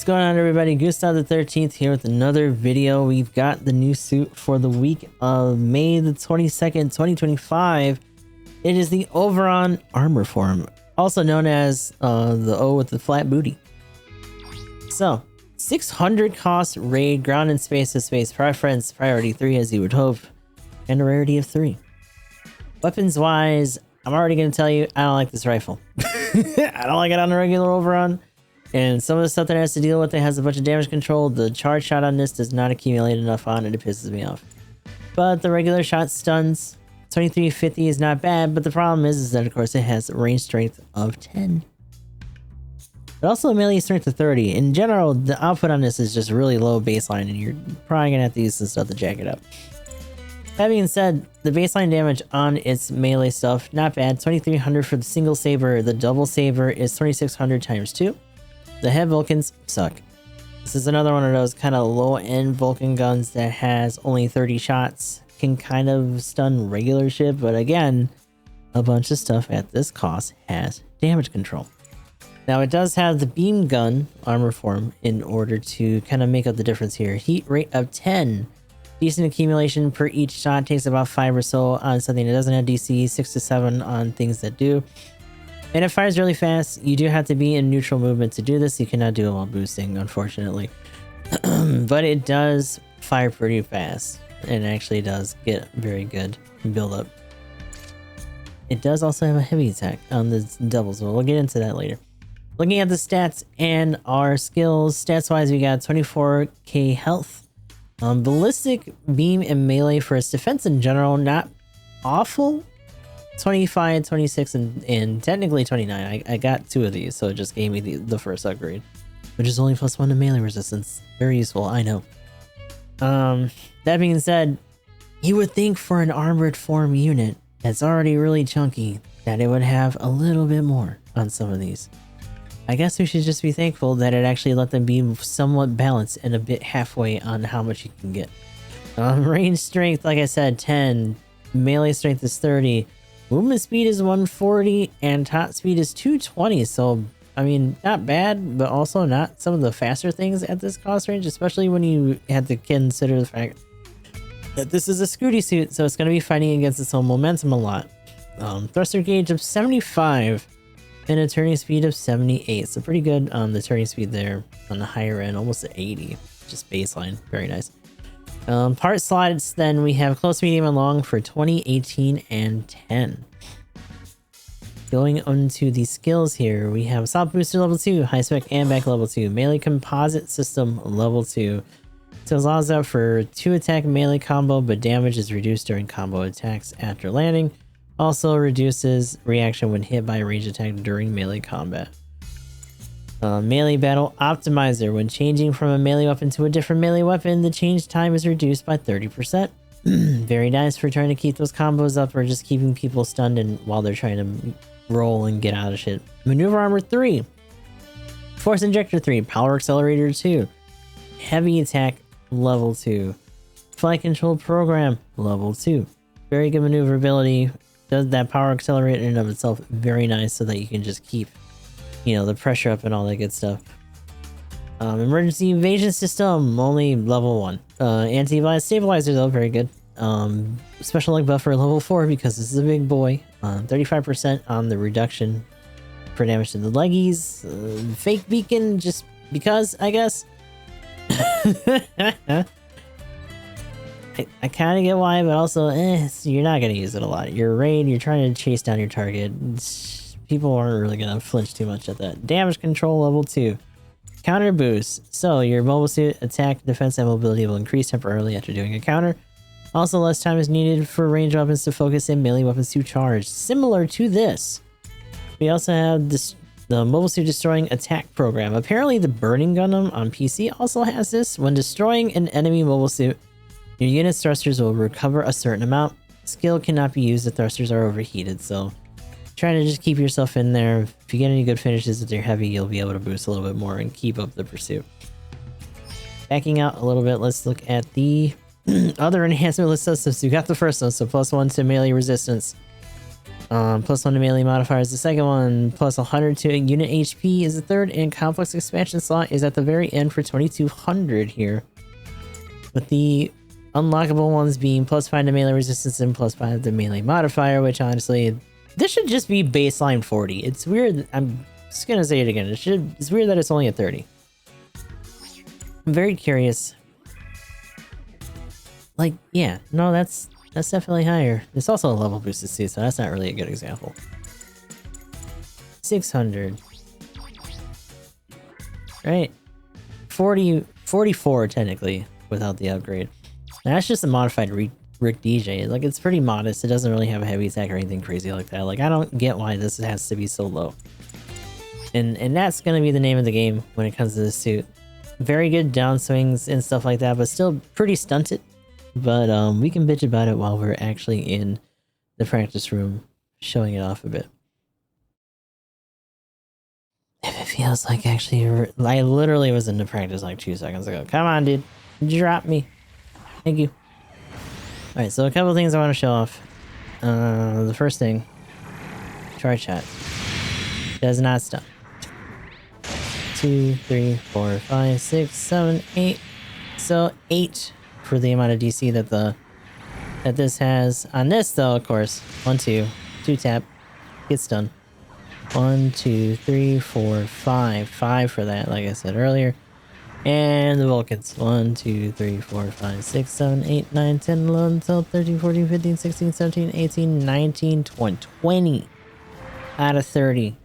going on, everybody? Gustav the 13th here with another video. We've got the new suit for the week of May the 22nd, 2025. It is the Over.on armor form, also known as the O with the flat booty. So, 600 cost, raid, ground and space to space preference, priority 3 as you would hope, and a rarity of 3. Weapons wise, I'm already going to tell you, I don't like this rifle. I don't like it on the regular Over.on. And some of the stuff that it has to deal with, it has a bunch of damage control. The charge shot on this does not accumulate enough on it. It pisses me off. But the regular shot stuns. 2350 is not bad, but the problem is that, of course, it has range strength of 10. But also a melee strength of 30. In general, the output on this is just really low baseline, and you're probably going to have to use some stuff to jack it up. That being said, the baseline damage on its melee stuff, not bad. 2300 for the single saber. The double saber is 2600 times 2. The head Vulcans suck. This is another one of those kind of low-end Vulcan guns that has only 30 shots. Can kind of stun regular shit, but again, a bunch of stuff at this cost has damage control. Now it does have the beam gun armor form in order to kind of make up the difference here. Heat rate of 10. Decent accumulation per each shot. Takes about 5 or so on something that doesn't have DC. 6 to 7 on things that do. And it fires really fast. You do have to be in neutral movement to do this. You cannot do it while boosting, unfortunately. But it does fire pretty fast. And actually does get very good build up. It does also have a heavy attack on the doubles, but we'll get into that later. Looking at the stats and our skills, stats wise, we got 24k health. Ballistic, beam, and melee for its defense in general, not awful. 25, 26, and technically 29. I got 2 of these, so it just gave me the first upgrade, which is only +1 to melee resistance. Very useful, I know. That being said, you would think for an armored form unit that's already really chunky that it would have a little bit more on some of these. I guess we should just be thankful that it actually let them be somewhat balanced and a bit halfway on how much you can get. Range strength, like I said, 10. Melee strength is 30. Movement speed is 140 and top speed is 220, so I mean, not bad, but also not some of the faster things at this cost range, especially when you have to consider the fact that this is a Scooty suit, so it's going to be fighting against its own momentum a lot. Thruster gauge of 75 and a turning speed of 78, so pretty good on the turning speed there on the higher end, almost at 80, just baseline, very nice. Part slots, then we have close, medium, and long for 20, 18, and 10. Going on to the skills here, we have Assault Booster level 2, High Spec and Back level 2, Melee Composite System level 2. So it allows out for 2 attack melee combo, but damage is reduced during combo attacks after landing. Also reduces reaction when hit by a ranged attack during melee combat. Melee Battle Optimizer. When changing from a melee weapon to a different melee weapon, the change time is reduced by 30%. Very nice for trying to keep those combos up or just keeping people stunned and while they're trying to roll and get out of shit. Maneuver Armor 3. Force Injector 3. Power Accelerator 2. Heavy Attack level 2. Flight Control Program level 2. Very good maneuverability. Does that power accelerator in and of itself very nice so that you can just keep, you know, the pressure up and all that good stuff. Emergency Evasion System, only level 1. Anti-Blast Stabilizer though, very good. Special Leg Buffer level 4 because this is a big boy. 35% on the reduction for damage to the leggies. Fake Beacon just because, I guess. I kind of get why, but also, you're not going to use it a lot. Your raid, you're trying to chase down your target. People aren't really going to flinch too much at that. Damage control level 2. Counter boost. So your mobile suit attack, defense, and mobility will increase temporarily after doing a counter. Also, less time is needed for ranged weapons to focus and melee weapons to charge. Similar to this. We also have this, the mobile suit destroying attack program. Apparently the Burning Gundam on PC also has this. When destroying an enemy mobile suit, your unit's thrusters will recover a certain amount. Skill cannot be used if thrusters are overheated, so try to just keep yourself in there. If you get any good finishes with your heavy, you'll be able to boost a little bit more and keep up the pursuit. Backing out a little bit, let's look at the other enhancement list systems. You got the first one, so +1 to melee resistance. +1 to melee modifier is the second one, plus 100 to unit HP is the third, and complex expansion slot is at the very end for 2200 here. With the unlockable ones being +5 to melee resistance and +5 to melee modifier, which honestly, this should just be baseline 40. It's weird, I'm just gonna say it again, it's weird that it's only at 30. I'm very curious. Like, yeah, no, that's definitely higher. It's also a level boosted suit, so that's not really a good example. 600. Right? 44 technically, without the upgrade. And that's just a modified Rick DJ. Like, it's pretty modest. It doesn't really have a heavy attack or anything crazy like that. Like, I don't get why this has to be so low. And that's gonna be the name of the game when it comes to this suit. Very good downswings and stuff like that, but still pretty stunted. But we can bitch about it while we're actually in the practice room showing it off a bit. If it feels like actually, I literally was in the practice like 2 seconds ago. Come on, dude. Drop me. Thank you. Alright, so a couple things I want to show off. The first thing, charge shot. Does not stun. 2, 3, 4, 5, 6, 7, 8. So 8 for the amount of DC that this has. On this though, of course, 1, 2 tap, gets done. 1, 2, 3, 4, 5. 5 for that, like I said earlier. And the Vulcans. 1, 2, 3, 4, 5, 6, 7, 8, 9, 10, 11, 12, 13, 14, 15, 16, 17, 18, 19, 20 out of 30.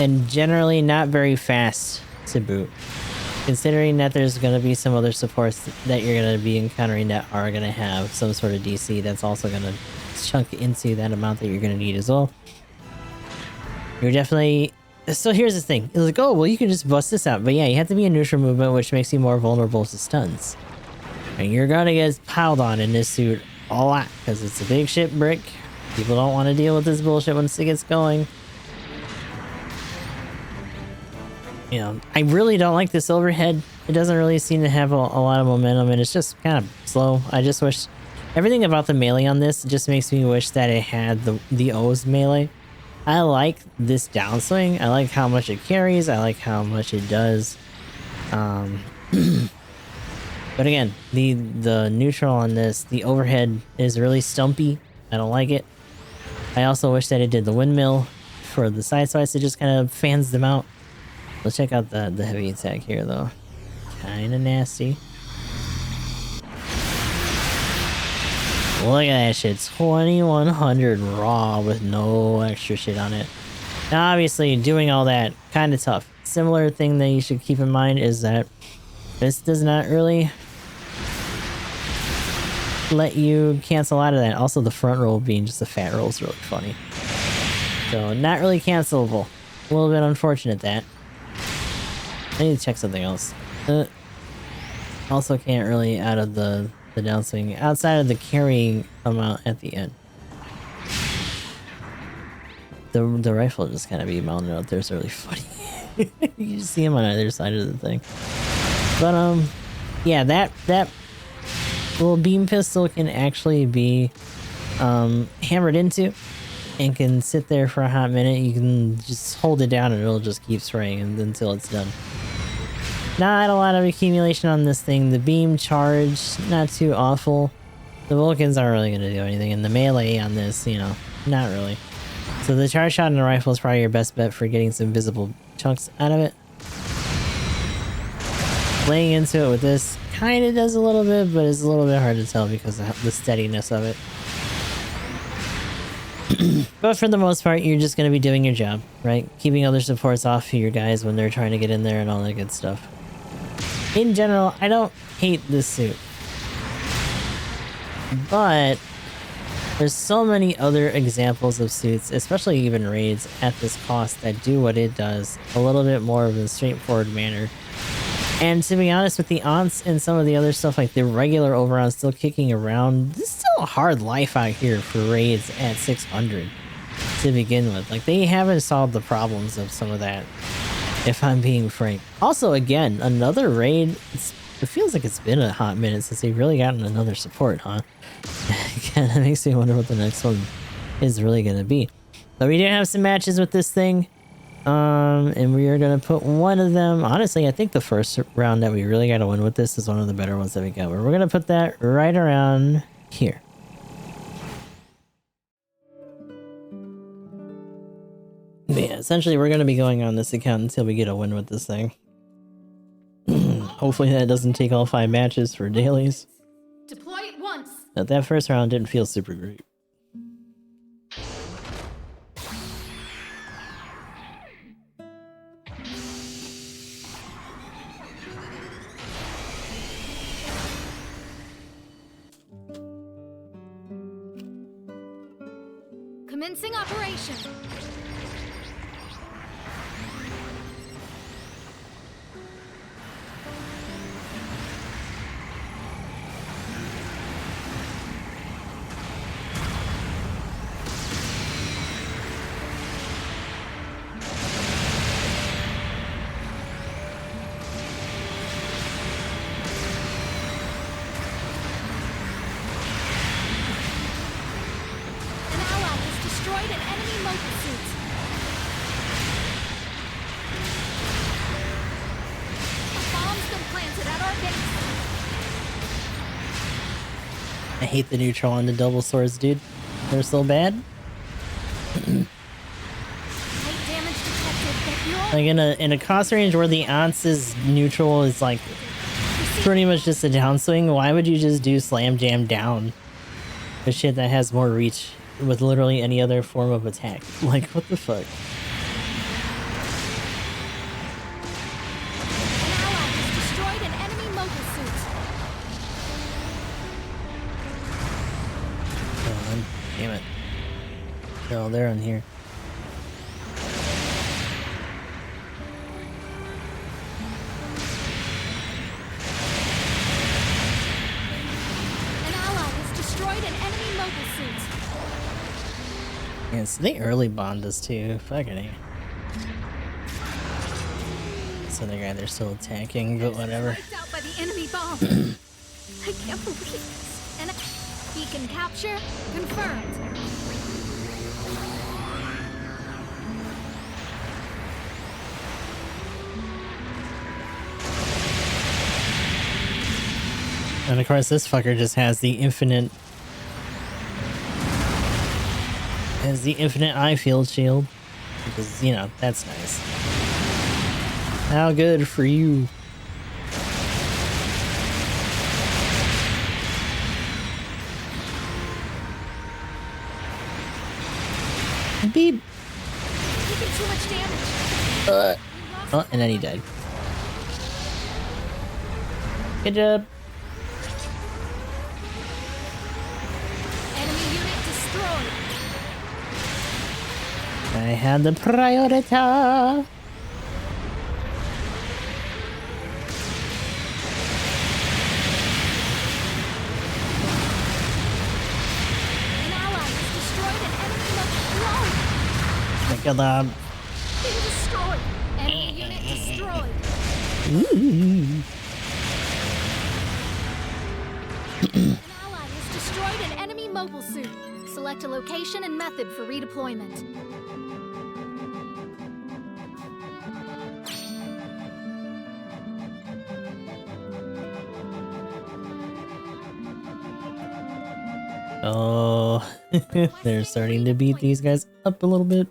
And generally not very fast to boot. Considering that there's going to be some other supports that you're going to be encountering that are going to have some sort of DC that's also going to chunk into that amount that you're going to need as well. You're definitely... So here's the thing. It's like, oh, well, you can just bust this out. But yeah, you have to be in neutral movement, which makes you more vulnerable to stuns. And you're going to get piled on in this suit a lot, because it's a big shit brick. People don't want to deal with this bullshit once it gets going. You know, I really don't like this overhead. It doesn't really seem to have a lot of momentum, and it's just kind of slow. I just wish... Everything about the melee on this just makes me wish that it had the O's melee. I like this downswing. I like how much it carries. I like how much it does. But again, the neutral on this, the overhead is really stumpy. I don't like it. I also wish that it did the windmill for the side swipes. It just kind of fans them out. Let's check out the heavy attack here, though. Kind of nasty. Look at that shit. 2100 raw with no extra shit on it. Now, obviously, doing all that, kind of tough. Similar thing that you should keep in mind is that this does not really let you cancel out of that. Also, the front roll being just a fat roll is really funny. So, not really cancelable. A little bit unfortunate that. I need to check something else. Also can't really out of the downswing outside of the carrying amount at the end. The rifle just kind of be mounted out there. It's really funny. You just see him on either side of the thing. But yeah, that little beam pistol can actually be hammered into and can sit there for a hot minute. You can just hold it down and it'll just keep spraying until it's done. Not a lot of accumulation on this thing. The beam charge, not too awful. The Vulcans aren't really going to do anything. And the melee on this, you know, not really. So the charge shot in the rifle is probably your best bet for getting some visible chunks out of it. Laying into it with this kind of does a little bit, but it's a little bit hard to tell because of the steadiness of it. But for the most part, you're just going to be doing your job, right? Keeping other supports off your guys when they're trying to get in there and all that good stuff. In general, I don't hate this suit. But there's so many other examples of suits, especially even raids, at this cost that do what it does a little bit more of a straightforward manner. And to be honest, with the aunts and some of the other stuff like the regular Over.on still kicking around, this is still a hard life out here for raids at 600 to begin with. Like, they haven't solved the problems of some of that, if I'm being frank. Also, again, another raid, it feels like it's been a hot minute since they've really gotten another support, huh? Again, that makes me wonder what the next one is really going to be. But we do have some matches with this thing. And we are going to put one of them. Honestly, I think the first round that we really got to win with this is one of the better ones that we got. We're going to put that right around here. But yeah, essentially we're going to be going on this account until we get a win with this thing. Hopefully that doesn't take all 5 matches for dailies. Deploy at once. But that first round didn't feel super great. Commencing operation. I hate the neutral and the double swords, dude. They're so bad. Like in a cost range where the Aunt's neutral is like pretty much just a downswing, why would you just do slam jam down? The shit that has more reach with literally any other form of attack. Like, what the fuck? Damn it. No, they're on here. An ally has destroyed an enemy mobile suit. Yes, they early bond us too. Fucking A. This other guy, they're still attacking, but whatever. Wiped out by the enemy bomb. I can't believe this. And beacon capture confirmed. And of course, this fucker just has the infinite eye field shield, because, you know, that's nice. How good for you. Beep. Taking too much damage. Oh, and then he died. Good job. Enemy unit destroyed. I had the priority. Kill them. Been destroyed. Enemy unit destroyed. An ally has destroyed an enemy mobile suit. Select a location and method for redeployment. Oh, they're starting to beat these guys up a little bit.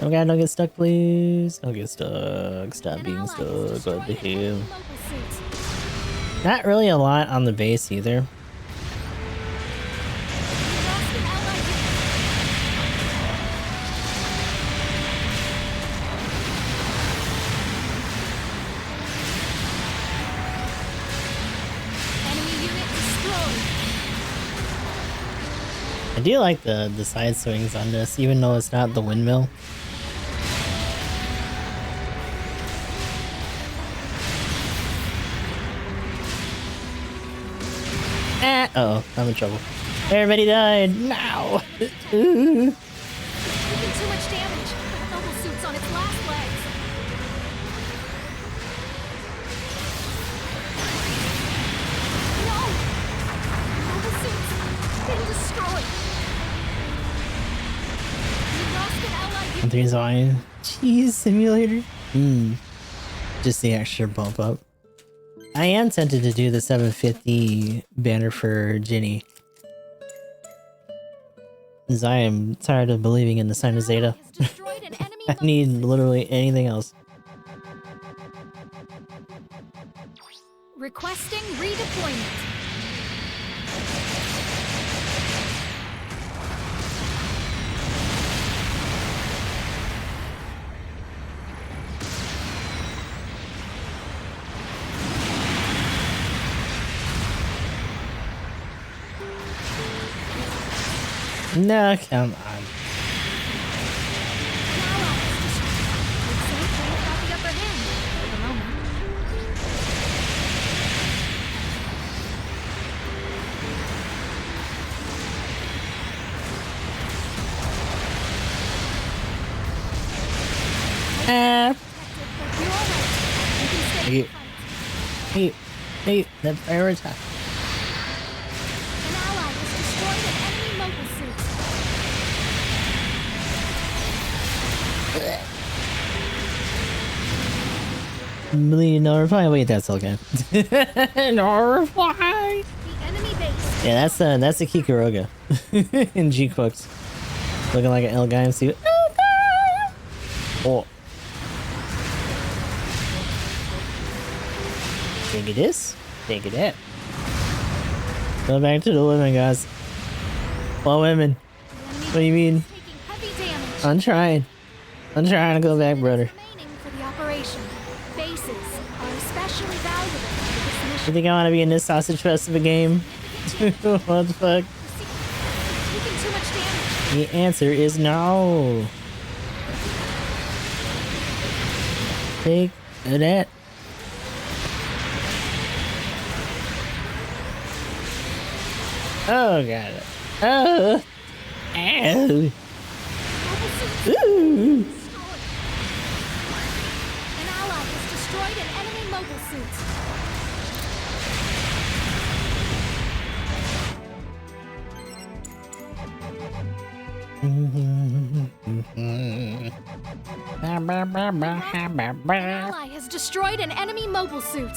Oh god, don't get stuck, please. Don't get stuck. Stop being stuck. What the hell? Not really a lot on the base either. I do like the side swings on this, even though it's not the windmill. Ah, uh oh, I'm in trouble. Everybody died now. Taking too much damage. The mobile suit's on its last legs. No! Mobile suit's been destroyed. reason why. Cheese simulator. Just the extra bump up. I am tempted to do the 750 banner for Ginny. Because I am tired of believing in the sign of Zeta. I need literally anything else. Requesting redeployment. No, come on. Hey, that fire attack. An ally has destroyed an enemy mobile suit. $1 million reply. Wait, that's okay. No reply. The enemy base. Yeah, that's the Kikuroga in G Cooks, looking like an L guy in suit. Oh. Think it is? Think it is. Go back to the women, guys. What women? What do you mean? I'm trying. I'm trying to go back, brother. For the operation. Bases are especially valuable for this mission. You think I want to be in this sausage fest of a game? What the fuck? Taking too much damage. The answer is no. Take that. Oh, got it. Oh. Ow. Ooh. An ally has destroyed an enemy mobile suit. An ally has destroyed an enemy mobile suit.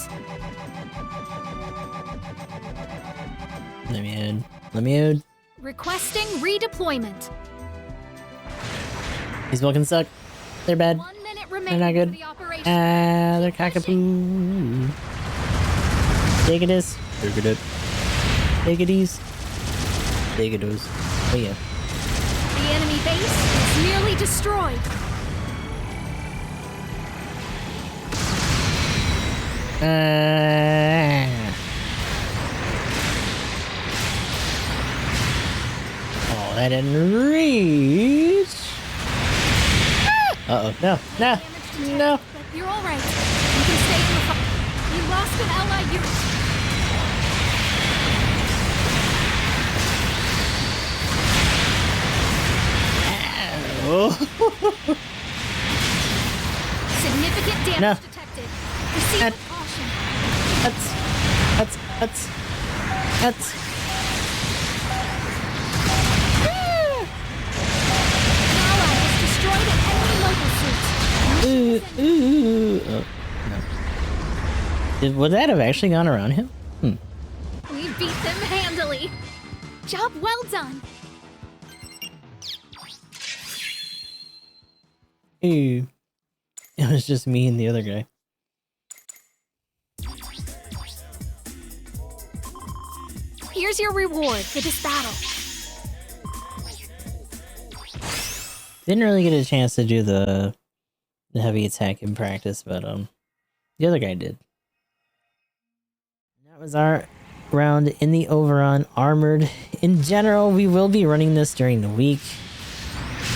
Let me in. Let me in. Requesting redeployment. These Vulcans suck. They're bad. 1 minute They're remaining not good. for the operation. They're cockapoo. Take it is. Take it. Take it ease. Take it is. Oh yeah. The enemy base is nearly destroyed. Oh, that didn't reach. Uh-oh. No. No. No. But you're all right. You can stay in the fight. You lost an ally unit. Oh. Significant damage No. detected. Proceed with caution. That's. An ally has destroyed an enemy mobile suit. Ooh. Oh, no. Would that have actually gone around him? We beat them handily. Job well done. Ooh. It was just me and the other guy. Here's your reward for this battle. Didn't really get a chance to do the heavy attack in practice, but the other guy did. That was our round in the Over.on Armored. In general, we will be running this during the week.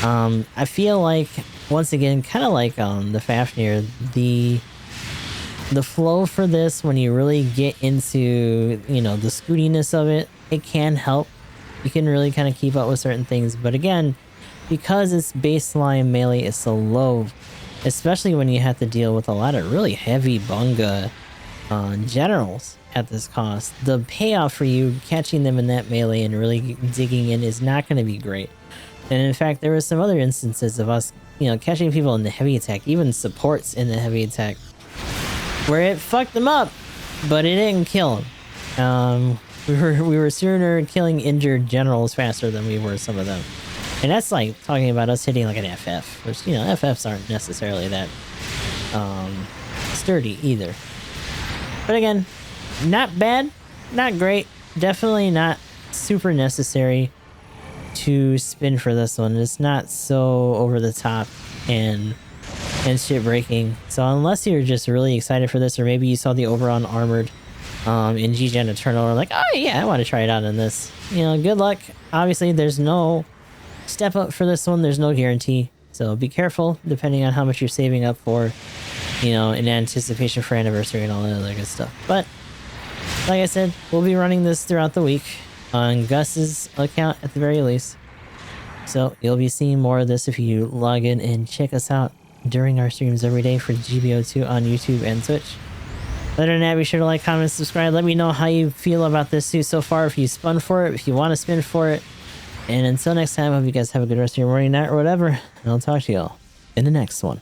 I feel like, once again, kind of like the Fafnir, the flow for this, when you really get into, you know, the scootiness of it, it can help. You can really kind of keep up with certain things, but again, because its baseline melee is so low, especially when you have to deal with a lot of really heavy bunga generals at this cost, the payoff for you catching them in that melee and really digging in is not going to be great. And in fact, there were some other instances of us you know, catching people in the heavy attack, even supports in the heavy attack, where it fucked them up, but it didn't kill them. We were sooner killing injured generals faster than we were some of them. And that's like talking about us hitting like an FF, which, you know, FFs aren't necessarily that sturdy either. But again, not bad, not great, definitely not super necessary to spin for this one. It's not so over the top and shit breaking. So unless you're just really excited for this, or maybe you saw the Over.on armored in G-Gen Eternal, or like, oh yeah, I want to try it out in this, you know, good luck. Obviously there's no step up for this one, there's no guarantee, so be careful depending on how much you're saving up for, you know, in anticipation for anniversary and all that other good stuff. But like I said, we'll be running this throughout the week on Gus's account at the very least, so you'll be seeing more of this if you log in and check us out during our streams every day for GBO2 on YouTube and Twitch. Other than that, be sure to like, comment, subscribe. Let me know how you feel about this suit so far, if you spun for it, if you want to spin for it. And until next time, I hope you guys have a good rest of your morning, night, or whatever. And I'll talk to y'all in the next one.